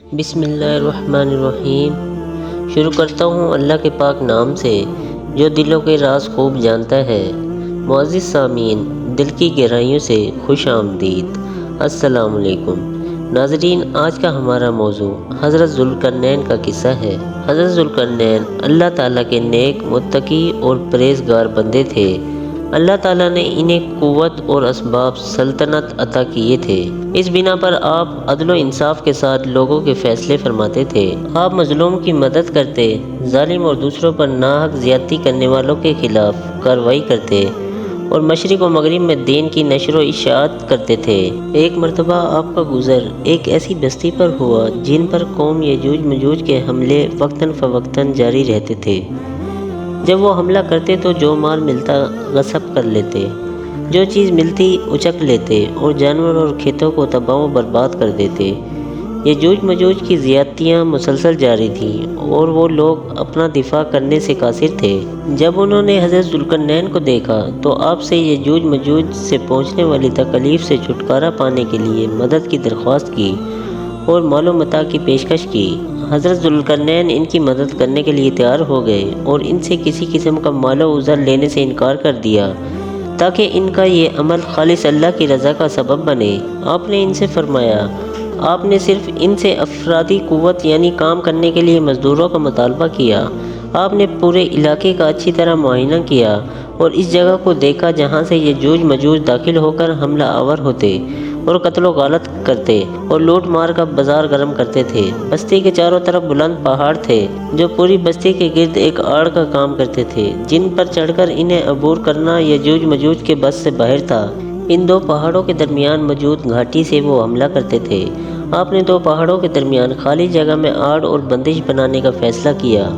بسم اللہ الرحمن الرحیم۔ شروع کرتا ہوں اللہ کے پاک نام سے جو دلوں کے راز خوب جانتا ہے۔ معزز سامعین، دل کی گہرائیوں سے خوش آمدید۔ السلام علیکم ناظرین، آج کا ہمارا موضوع حضرت ذوالقرنین کا قصہ ہے۔ حضرت ذوالقرنین اللہ تعالیٰ کے نیک، متقی اور پرہیزگار بندے تھے۔ اللہ تعالیٰ نے انہیں قوت اور اسباب سلطنت عطا کیے تھے۔ اس بنا پر آپ عدل و انصاف کے ساتھ لوگوں کے فیصلے فرماتے تھے۔ آپ مظلوم کی مدد کرتے، ظالم اور دوسروں پر ناحق زیادتی کرنے والوں کے خلاف کارروائی کرتے اور مشرق و مغرب میں دین کی نشر و اشاعت کرتے تھے۔ ایک مرتبہ آپ کا گزر ایک ایسی بستی پر ہوا جن پر قوم یجوج مجوج کے حملے وقتاً فوقتاً جاری رہتے تھے۔ جب وہ حملہ کرتے تو جو مال ملتا غصب کر لیتے، جو چیز ملتی اچک لیتے اور جانور اور کھیتوں کو تباہ و برباد کر دیتے۔ یجوج مجوج کی زیادتیاں مسلسل جاری تھیں اور وہ لوگ اپنا دفاع کرنے سے قاصر تھے۔ جب انہوں نے حضرت ذوالقرنین کو دیکھا تو آپ سے یجوج مجوج سے پہنچنے والی تکلیف سے چھٹکارا پانے کے لیے مدد کی درخواست کی اور مال و متاع کی پیشکش کی۔ حضرت ذوالقرنین ان کی مدد کرنے کے لیے تیار ہو گئے اور ان سے کسی قسم کا مال و عذر لینے سے انکار کر دیا تاکہ ان کا یہ عمل خالص اللہ کی رضا کا سبب بنے۔ آپ نے ان سے فرمایا، آپ نے صرف ان سے افرادی قوت یعنی کام کرنے کے لیے مزدوروں کا مطالبہ کیا۔ آپ نے پورے علاقے کا اچھی طرح معائنہ کیا اور اس جگہ کو دیکھا جہاں سے یجوج مجوج داخل ہو کر حملہ آور ہوتے اور قتل و غارت کرتے اور لوٹ مار کا بازار گرم کرتے تھے۔ بستی کے چاروں طرف بلند پہاڑ تھے جو پوری بستی کے گرد ایک آڑ کا کام کرتے تھے، جن پر چڑھ کر انہیں عبور کرنا یجوج مجوج کے بس سے باہر تھا۔ ان دو پہاڑوں کے درمیان موجود گھاٹی سے وہ حملہ کرتے تھے۔ آپ نے دو پہاڑوں کے درمیان خالی جگہ میں آڑ اور بندش بنانے کا فیصلہ کیا۔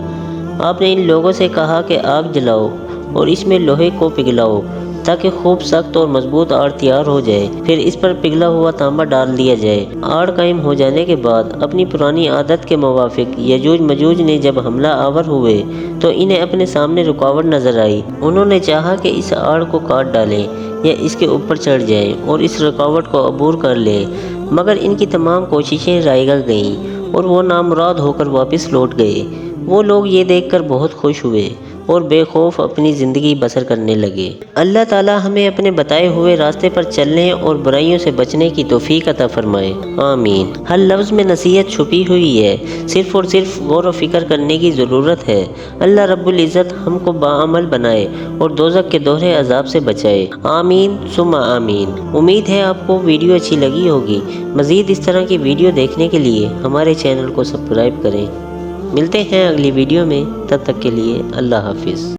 آپ نے ان لوگوں سے کہا کہ آگ جلاؤ اور اس میں لوہے کو پگھلاؤ تاکہ خوب سخت اور مضبوط آڑ تیار ہو جائے، پھر اس پر پگھلا ہوا تانبا ڈال دیا جائے۔ آڑ قائم ہو جانے کے بعد اپنی پرانی عادت کے موافق یجوج مجوج نے جب حملہ آور ہوئے تو انہیں اپنے سامنے رکاوٹ نظر آئی۔ انہوں نے چاہا کہ اس آڑ کو کاٹ ڈالیں یا اس کے اوپر چڑھ جائیں اور اس رکاوٹ کو عبور کر لیں، مگر ان کی تمام کوششیں رائیگاں گئیں اور وہ نامراد ہو کر واپس لوٹ گئے۔ وہ لوگ یہ دیکھ کر بہت خوش ہوئے اور بے خوف اپنی زندگی بسر کرنے لگے۔ اللہ تعالیٰ ہمیں اپنے بتائے ہوئے راستے پر چلنے اور برائیوں سے بچنے کی توفیق عطا فرمائے، آمین۔ ہر لفظ میں نصیحت چھپی ہوئی ہے، صرف اور صرف غور و فکر کرنے کی ضرورت ہے۔ اللہ رب العزت ہم کو باعمل بنائے اور دوزخ کے دوہرے عذاب سے بچائے، آمین ثم آمین۔ امید ہے آپ کو ویڈیو اچھی لگی ہوگی۔ مزید اس طرح کی ویڈیو دیکھنے کے لیے ہمارے چینل کو سبسکرائب کریں۔ ملتے ہیں اگلی ویڈیو میں، تب تک کے لیے اللہ حافظ۔